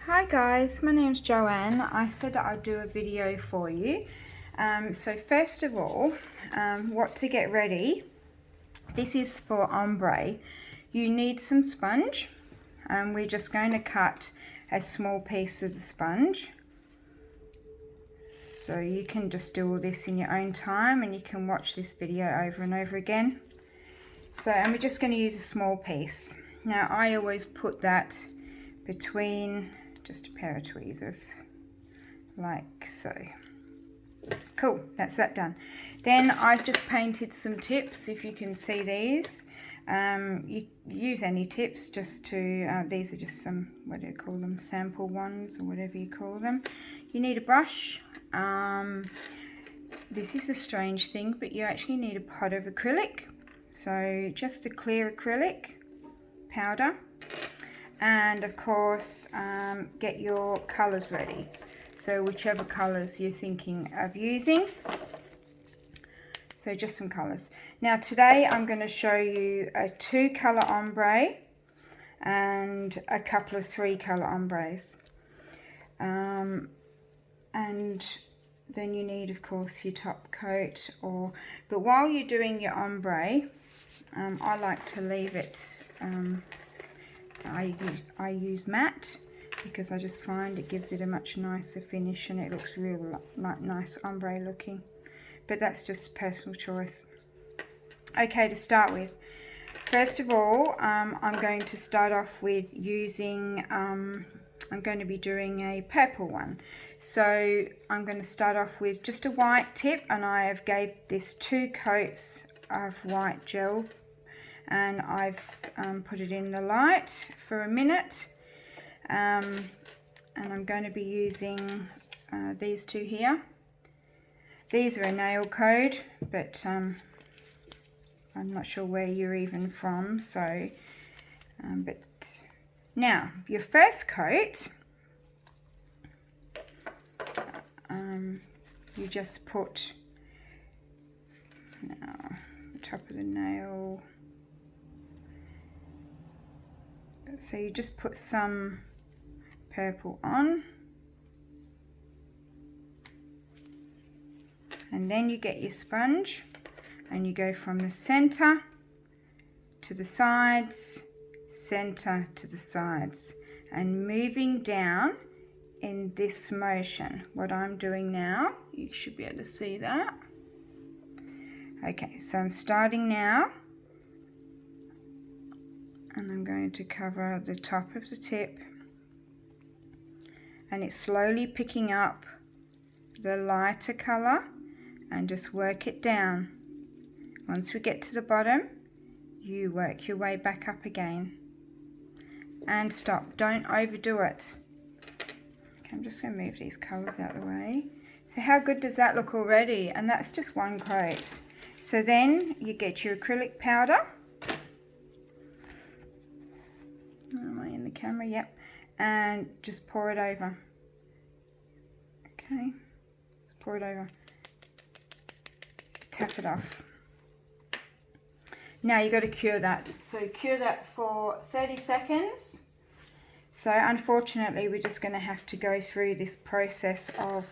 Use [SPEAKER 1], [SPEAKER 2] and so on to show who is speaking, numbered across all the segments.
[SPEAKER 1] Hi guys, my name's Joanne. I said that I'd do a video for you. So first of all, what to get ready. This is for ombre. You need some sponge. We're just going to cut a small piece of the sponge. So you can just do all this in your own time and you can watch this video over and over again. And we're just going to use a small piece. Now I always put that between just a pair of tweezers, like so. Cool, that's that done. Then I've just painted some tips, if you can see these. You use any tips just to, these are just some, what do you call them, sample ones or whatever you call them. You need a brush. This is a strange thing, but you actually need a pot of acrylic. So just a clear acrylic powder. And of course, get your colours ready. So whichever colours you're thinking of using. So just some colours. Now today I'm going to show you a 2-colour ombre and a couple of 3-colour ombres. And then you need, of course, your top coat. But while you're doing your ombre, I like to leave it. I use matte because I just find it gives it a much nicer finish and it looks real like nice ombre looking. But that's just a personal choice. Okay, to start with, first of all, I'm going to start off with using, I'm going to be doing a purple one. So I'm going to start off with just a white tip, and I have gave this 2 coats of white gel. And I've put it in the light for a minute, and I'm going to be using these 2 here. These are a nail code, but I'm not sure where you're even from. So, but now your first coat, you just put now the top of the nail. So you just put some purple on, and then you get your sponge and you go from the center to the sides, center to the sides, and moving down in this motion. What I'm doing now, you should be able to see that. Okay, so I'm starting now. And I'm going to cover the top of the tip, and it's slowly picking up the lighter color and just work it down. Once we get to the bottom, you work your way back up again and stop. Don't overdo it. Okay, I'm just going to move these colors out of the way. So how good does that look already? And that's just 1 coat. So then you get your acrylic powder. Am I in the camera? Yep. And just pour it over. Okay. Just pour it over. Tap it off. Now you've got to cure that. So cure that for 30 seconds. So unfortunately we're just going to have to go through this process of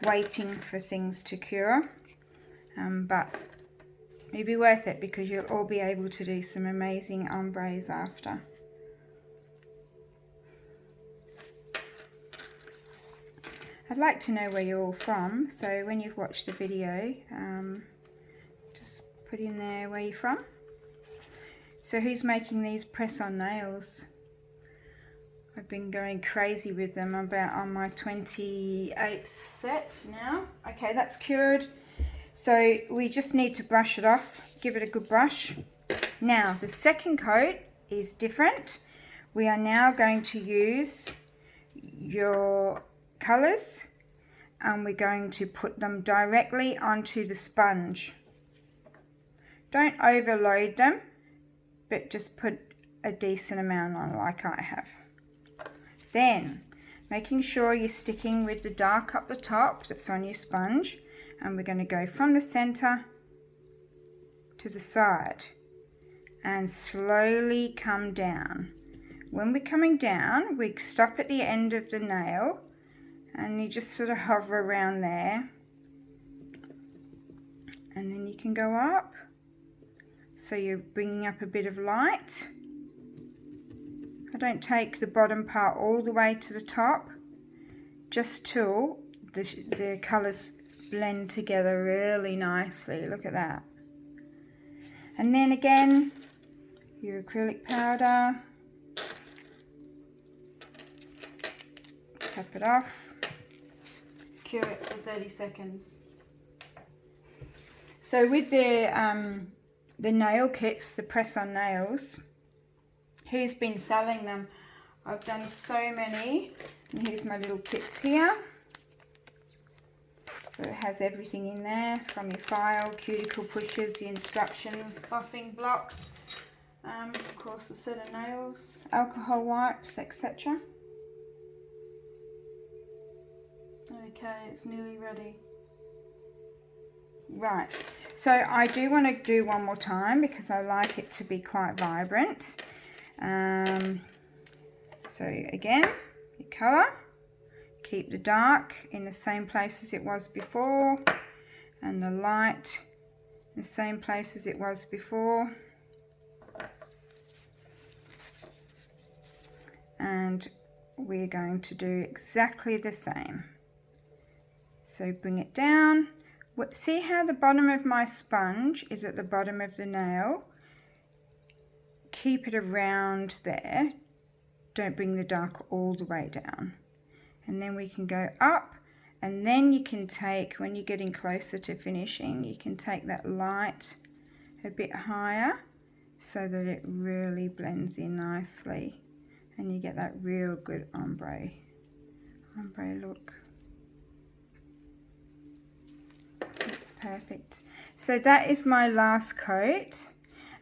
[SPEAKER 1] waiting for things to cure. But it'll be worth it because you'll all be able to do some amazing ombres after. I'd like to know where you're all from, so when you've watched the video, just put in there where you're from. So who's making these press-on nails? I've been going crazy with them. I'm about on my 28th set now. Okay, that's cured. So we just need to brush it off, give it a good brush. Now, the second coat is different. We are now going to use your colours, and we're going to put them directly onto the sponge. Don't overload them, but just put a decent amount on like I have. Then making sure you're sticking with the dark up the top that's on your sponge, and we're going to go from the center to the side and slowly come down. when we're coming down, we stop at the end of the nail and you just sort of hover around there, and then you can go up. So you're bringing up a bit of light. I don't take the bottom part all the way to the top, just till the colours blend together really nicely. Look at that. And then again, your acrylic powder. Tap it off. Cure it for 30 seconds. So with the nail kits, the press-on nails, who's been selling them? I've done so many. And here's my little kits here. So it has everything in there, from your file, cuticle pushers, the instructions, buffing block, of course a set of nails, alcohol wipes, etc. Okay, it's nearly ready. Right, so I do want to do one more time because I like it to be quite vibrant. So again, your colour, keep the dark in the same place as it was before, and the light in the same place as it was before. And we're going to do exactly the same. So bring it down. See how the bottom of my sponge is at the bottom of the nail? Keep it around there. Don't bring the dark all the way down. And then we can go up, and then you can take, when you're getting closer to finishing, you can take that light a bit higher so that it really blends in nicely and you get that real good ombre look. That's perfect. So that is my last coat,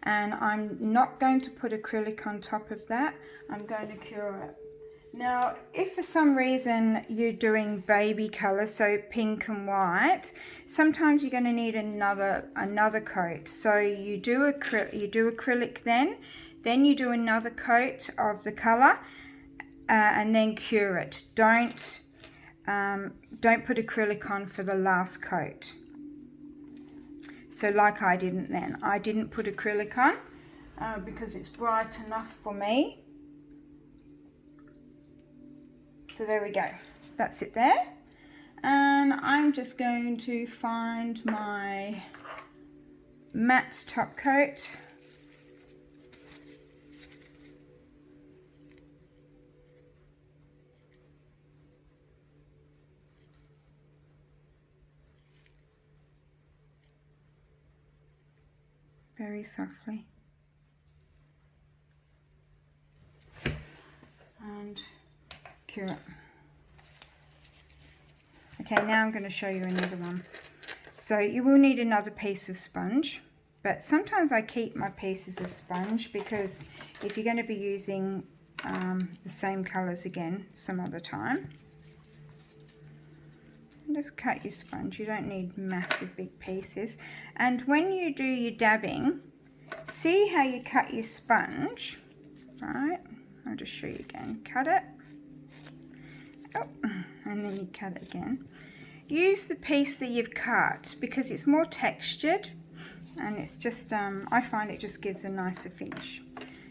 [SPEAKER 1] and I'm not going to put acrylic on top of that. I'm going to cure it. Now, if for some reason you're doing baby colour, so pink and white, sometimes you're going to need another coat. So you do acrylic, then you do another coat of the colour, and then cure it. Don't put acrylic on for the last coat. So like I didn't put acrylic on because it's bright enough for me. So there we go, that's it there. And I'm just going to find my matte top coat. Very softly. And cure it. Okay, now I'm going to show you another one. So you will need another piece of sponge, but sometimes I keep my pieces of sponge because if you're going to be using the same colours again some other time, just cut your sponge. You don't need massive big pieces. And when you do your dabbing, see how you cut your sponge, right? I'll just show you again. Cut it. Oh, and then you cut it again. Use the piece that you've cut because it's more textured, and it's just, I find it just gives a nicer finish.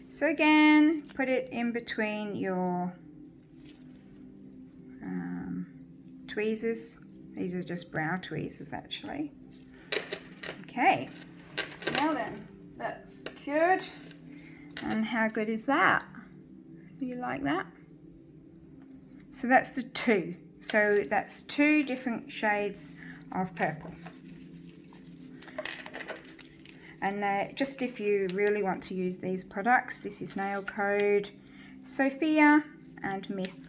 [SPEAKER 1] So again, put it in between your tweezers. These are just brow tweezers actually. Okay, now then, that's cured. And how good is that? Do you like that? So that's the two. So that's two different shades of purple. And just if you really want to use these products, this is Nail Code, Sophia and Myth.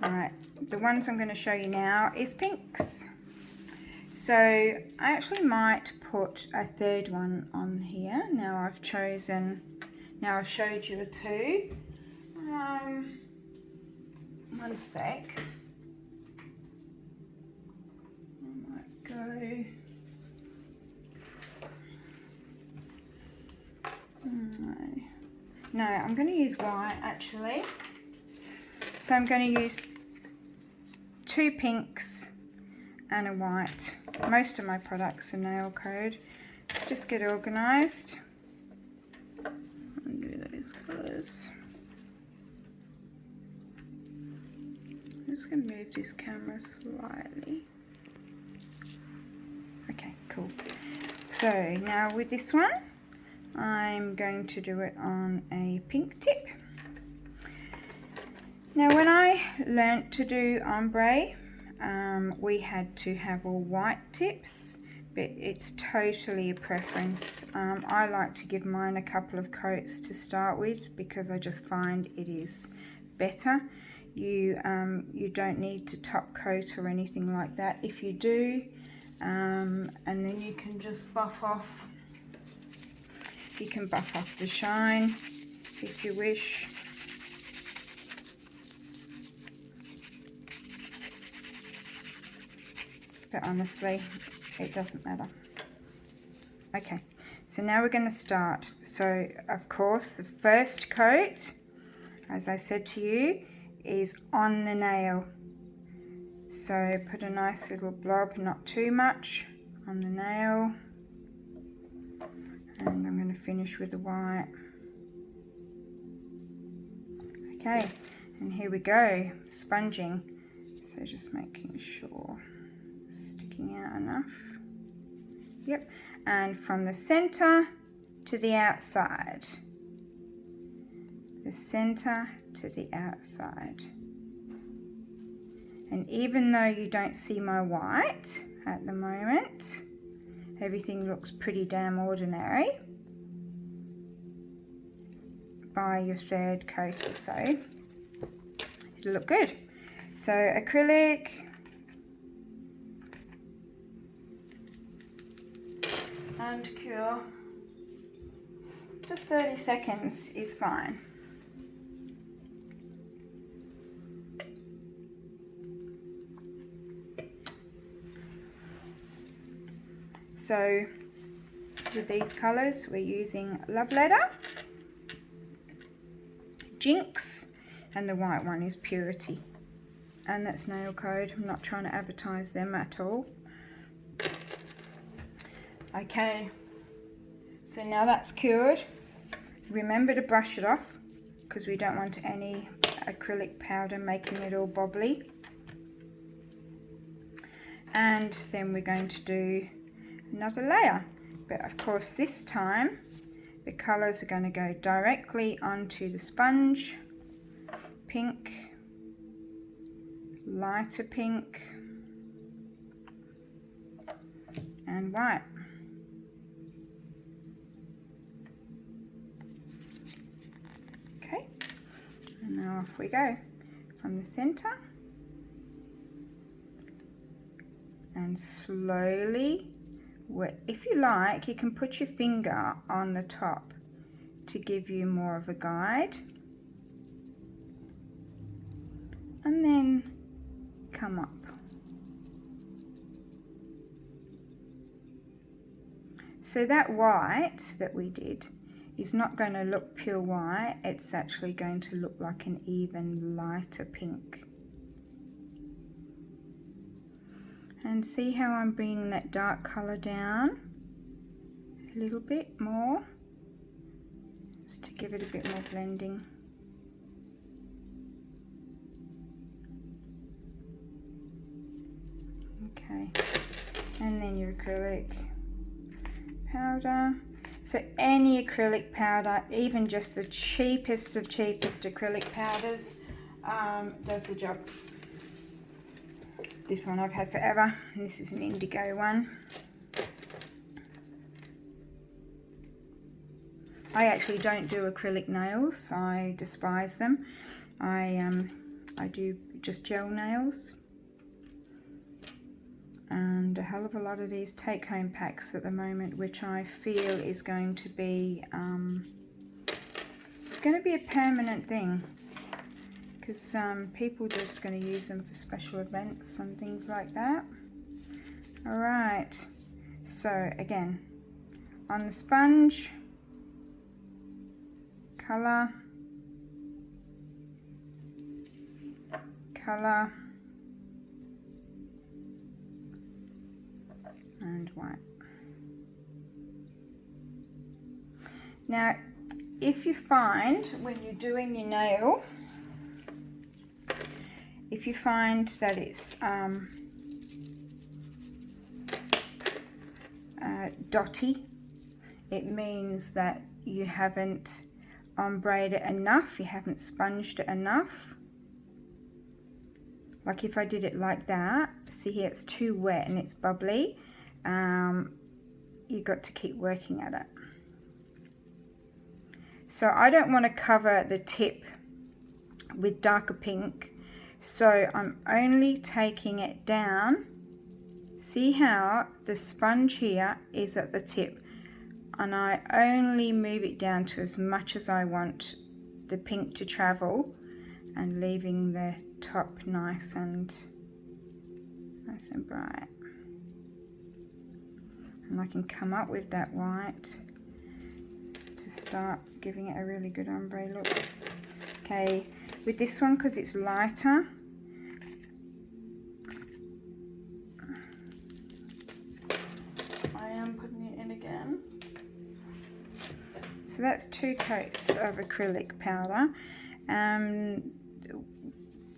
[SPEAKER 1] Right, the ones I'm going to show you now is pinks. So I actually might put a third one on here. Now I've showed you the two. One sec. I might go. No. No, I'm going to use white actually. So I'm going to use 2 pinks and a white. Most of my products are nail code. Just get organised and do those colours. I'm just going to move this camera slightly. Okay, cool. So now with this one, I'm going to do it on a pink tip. Now when I learnt to do ombre, we had to have all white tips, but it's totally a preference. I like to give mine a couple of coats to start with because I just find it is better. You don't need to top coat or anything like that. If you do, and then you can just buff off. You can buff off the shine if you wish. But honestly, it doesn't matter. Okay, so now we're going to start. So of course the first coat, as I said to you, is on the nail. So put a nice little blob, not too much, on the nail. And I'm going to finish with the white. Okay, and here we go, sponging. So just making sure sticking out enough. Yep, and from the center to the outside. The center to the outside. And even though you don't see my white at the moment, everything looks pretty damn ordinary. By your third coat or so, it'll look good. So acrylic, and cure. Just 30 seconds is fine. So with these colours we're using Love Letter, Jinx, and the white one is Purity. And that's nail code. I'm not trying to advertise them at all. Okay, so now that's cured. Remember to brush it off because we don't want any acrylic powder making it all bobbly. And then we're going to do another layer, but of course this time the colours are going to go directly onto the sponge. Pink, lighter pink, and white. Okay, and now off we go from the center, and slowly, if you like, you can put your finger on the top to give you more of a guide, and then come up. So that white that we did is not going to look pure white, it's actually going to look like an even lighter pink. And see how I'm bringing that dark colour down a little bit more, just to give it a bit more blending. Okay, and then your acrylic powder. So any acrylic powder, even just the cheapest of cheapest acrylic powders, does the job. This one I've had forever, and this is an indigo one. I actually don't do acrylic nails, I despise them. I do just gel nails. And a hell of a lot of these take-home packs at the moment, which I feel is going to be, it's going to be a permanent thing. Because people are just going to use them for special events and things like that. Alright, so again, on the sponge, colour, colour, and white. Now, if you find when you're doing your nail, if you find that it's dotty, it means that you haven't ombreed it enough, you haven't sponged it enough. Like if I did it like that, see here it's too wet and it's bubbly. You've got to keep working at it. So I don't want to cover the tip with darker pink, so I'm only taking it down. See how the sponge here is at the tip, and I only move it down to as much as I want the pink to travel, and leaving the top nice and bright. And I can come up with that white to start giving it a really good ombre look. Okay, with this one, because it's lighter, I am putting it in again. So that's 2 coats of acrylic powder.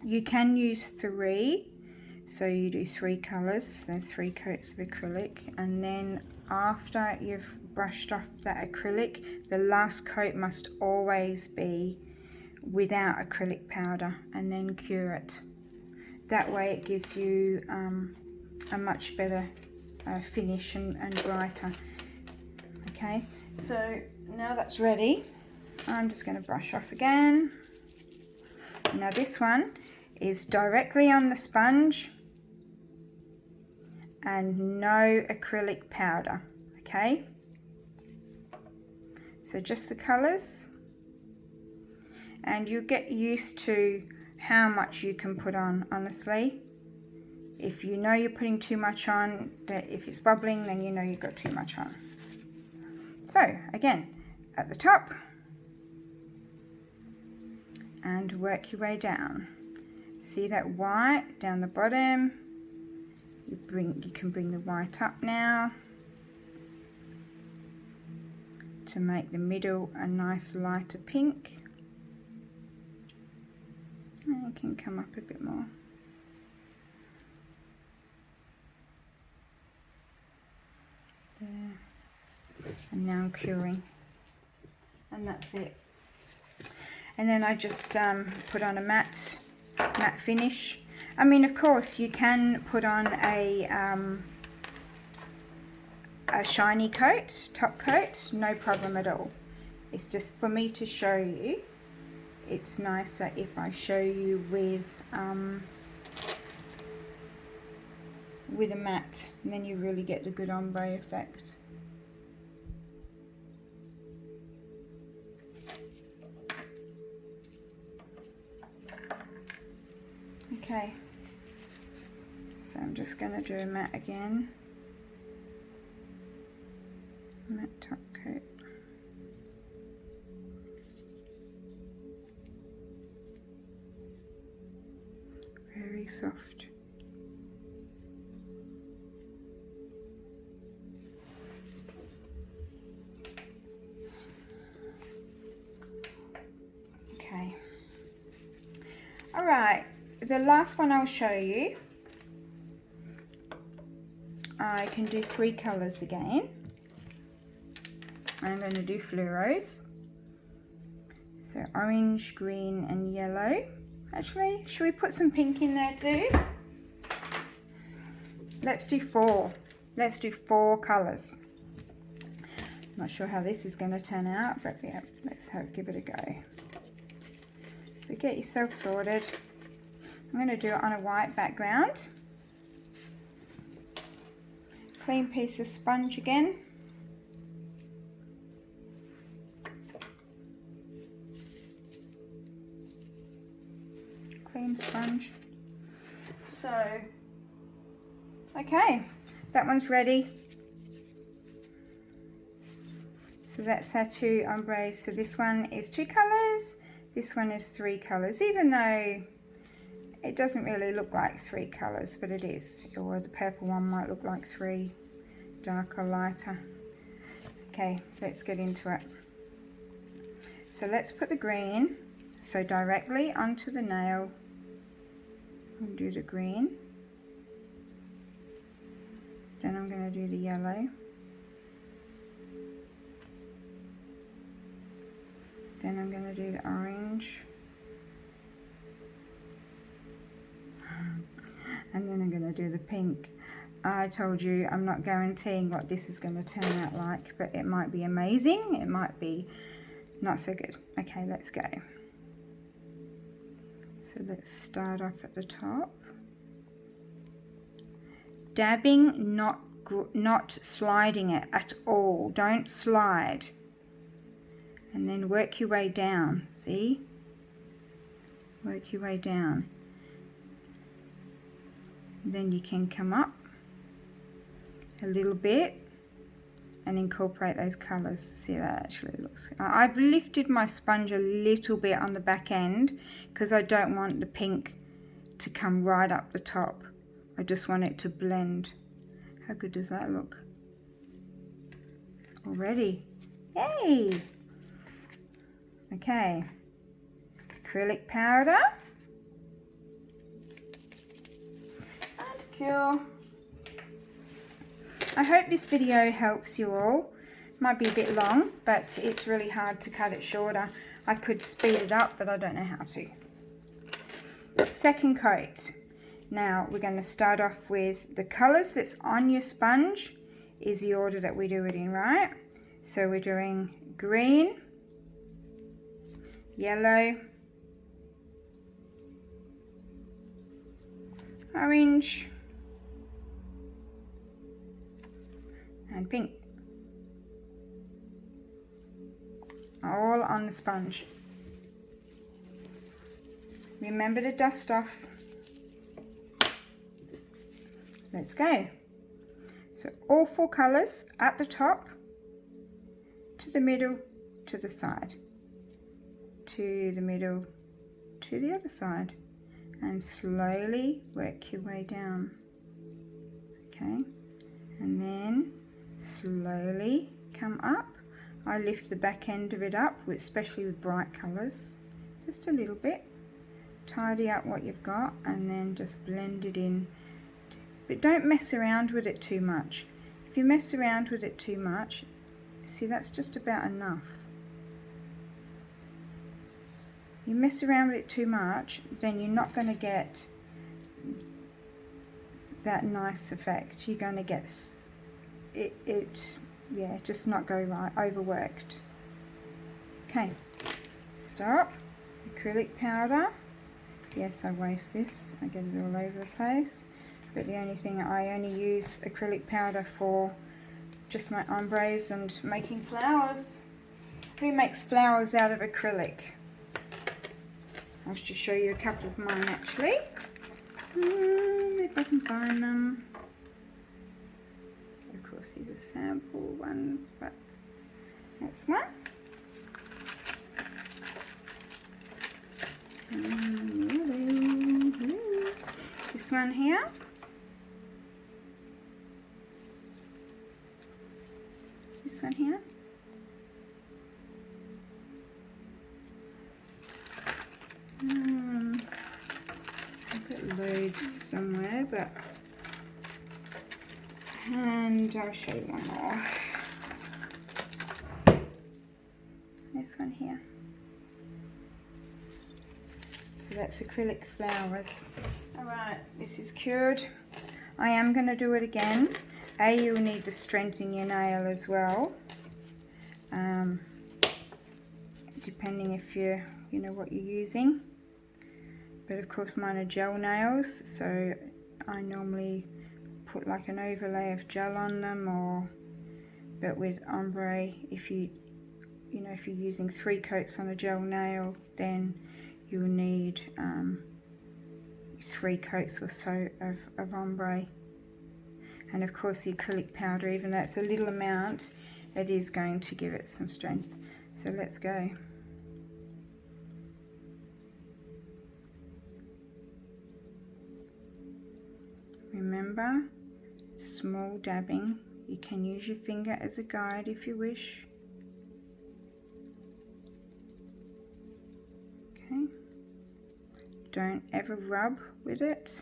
[SPEAKER 1] You can use 3, so you do 3 colours, then 3 coats of acrylic, and then after you've brushed off that acrylic, the last coat must always be without acrylic powder, and then cure it. That way it gives you a much better finish and brighter. Okay, so now that's ready, I'm just going to brush off again. Now this one is directly on the sponge and no acrylic powder, okay? So just the colours, and you'll get used to how much you can put on, honestly. If you know you're putting too much on, if it's bubbling, then you know you've got too much on. So again, at the top, and work your way down. See that white down the bottom? You can bring the white up now to make the middle a nice lighter pink. And you can come up a bit more. There. And now I'm curing. And that's it. And then I just put on a matte finish. I mean, of course, you can put on a shiny coat, top coat, no problem at all. It's just for me to show you. It's nicer if I show you with a matte, and then you really get the good ombre effect. Okay, so I'm just going to do a matte again, matte top coat. Very soft. Okay, all right. The last one I'll show you, I can do 3 colours again. I'm going to do fluoros. So orange, green and yellow. Actually, should we put some pink in there too? Let's do 4. Let's do 4 colours. Not sure how this is going to turn out, but yeah, let's give it a go. So get yourself sorted. I'm going to do it on a white background. Clean piece of sponge again. Clean sponge. So, okay, that one's ready. So that's our 2 ombres. So this one is 2 colours, this one is 3 colours, even though it doesn't really look like 3 colours, but it is. Or the purple one might look like 3, darker, lighter. Okay, let's get into it. So let's put the green, so directly onto the nail, and do the green. Then I'm going to do the yellow. Then I'm going to do the orange. And then I'm going to do the pink. I told you I'm not guaranteeing what this is going to turn out like, but it might be amazing, it might be not so good. Okay, let's go. So let's start off at the top. Dabbing, not sliding it at all. Don't slide. And then work your way down, see? Work your way down. Then you can come up a little bit and incorporate those colours. See how that actually looks. I've lifted my sponge a little bit on the back end because I don't want the pink to come right up the top. I just want it to blend. How good does that look? Already. Yay! Okay. Acrylic powder. And cure. I hope this video helps you all. Might be a bit long, but it's really hard to cut it shorter. I could speed it up, but I don't know how to. Second coat. Now we're going to start off with the colours that's on your sponge is the order that we do it in, right? So we're doing green, yellow, orange, and pink. All on the sponge. Remember to dust off. Let's go. So all 4 colours at the top, to the middle, to the side, to the middle, to the other side, and slowly work your way down. Okay, and then slowly come up. I lift the back end of it up, especially with bright colours, just a little bit. Tidy up what you've got and then just blend it in. But don't mess around with it too much. If you mess around with it too much, see, that's just about enough. You mess around with it too much, then you're not going to get that nice effect. You're going to get yeah, just not go right, overworked. Okay, stop. Acrylic powder. Yes, I waste this. I get it all over the place. But the only thing, I only use acrylic powder for just my ombres and making flowers. Who makes flowers out of acrylic? I'll just show you a couple of mine actually. If I can find them. Of course these are sample ones, but that's one. This one here. This one here. I've got loads somewhere, but and I'll show you one more. This one here. So that's acrylic flowers. Alright, this is cured. I am going to do it again. You'll need the strength in your nail as well. Depending if you know what you're using. But of course mine are gel nails, so I normally put like an overlay of gel on them, but with ombre, if you're using 3 coats on a gel nail, then you'll need 3 coats or so of ombre. And of course the acrylic powder, even though it's a little amount, it is going to give it some strength. So let's go. Remember, small dabbing. You can use your finger as a guide if you wish. Okay. Don't ever rub with it.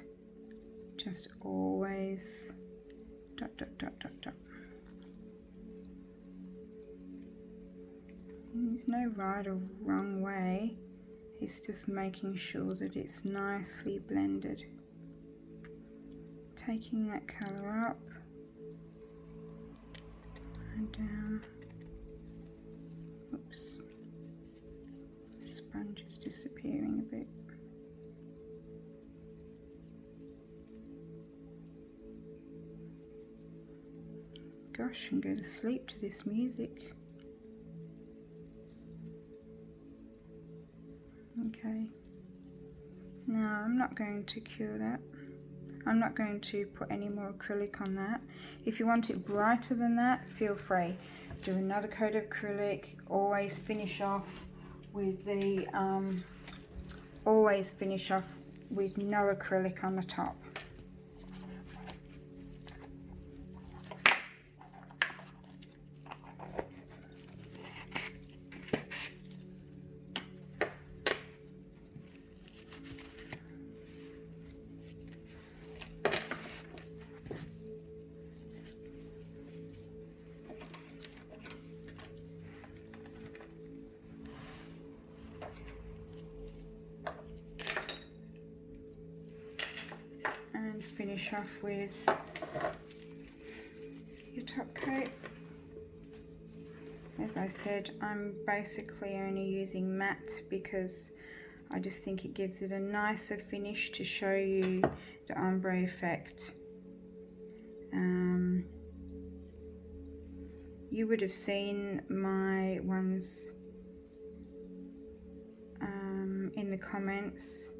[SPEAKER 1] Just always dot, dot, dot, dot, dot. And there's no right or wrong way. It's just making sure that it's nicely blended. Taking that colour up and down. Oops. The sponge is disappearing a bit. Gosh, and go to sleep to this music. Okay. Now I'm not going to cure that. I'm not going to put any more acrylic on that. If you want it brighter than that, feel free. Do another coat of acrylic. Always finish off with the no acrylic on the top. Finish off with your top coat. As I said, I'm basically only using matte because I just think it gives it a nicer finish to show you the ombre effect. You would have seen my ones in the comments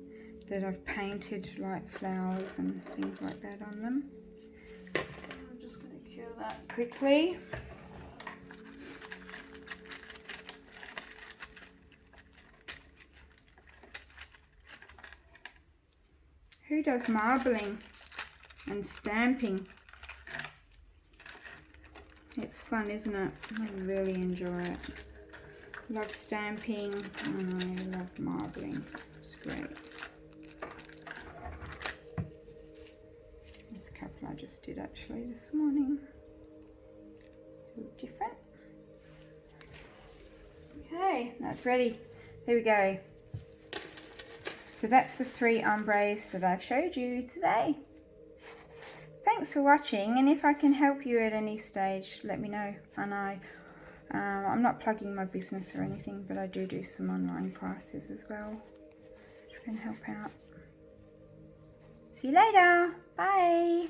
[SPEAKER 1] that I've painted like flowers and things like that on them. I'm just going to cure that quickly. Who does marbling and stamping? It's fun, isn't it? I really enjoy it. Love stamping and I love marbling. It's great. Couple I just did actually this morning. A little different. Okay, that's ready. There we go. So that's the 3 ombres that I've showed you today. Thanks for watching, and if I can help you at any stage, let me know. And I'm not plugging my business or anything, but I do some online classes as well, which can help out. See you later. Bye.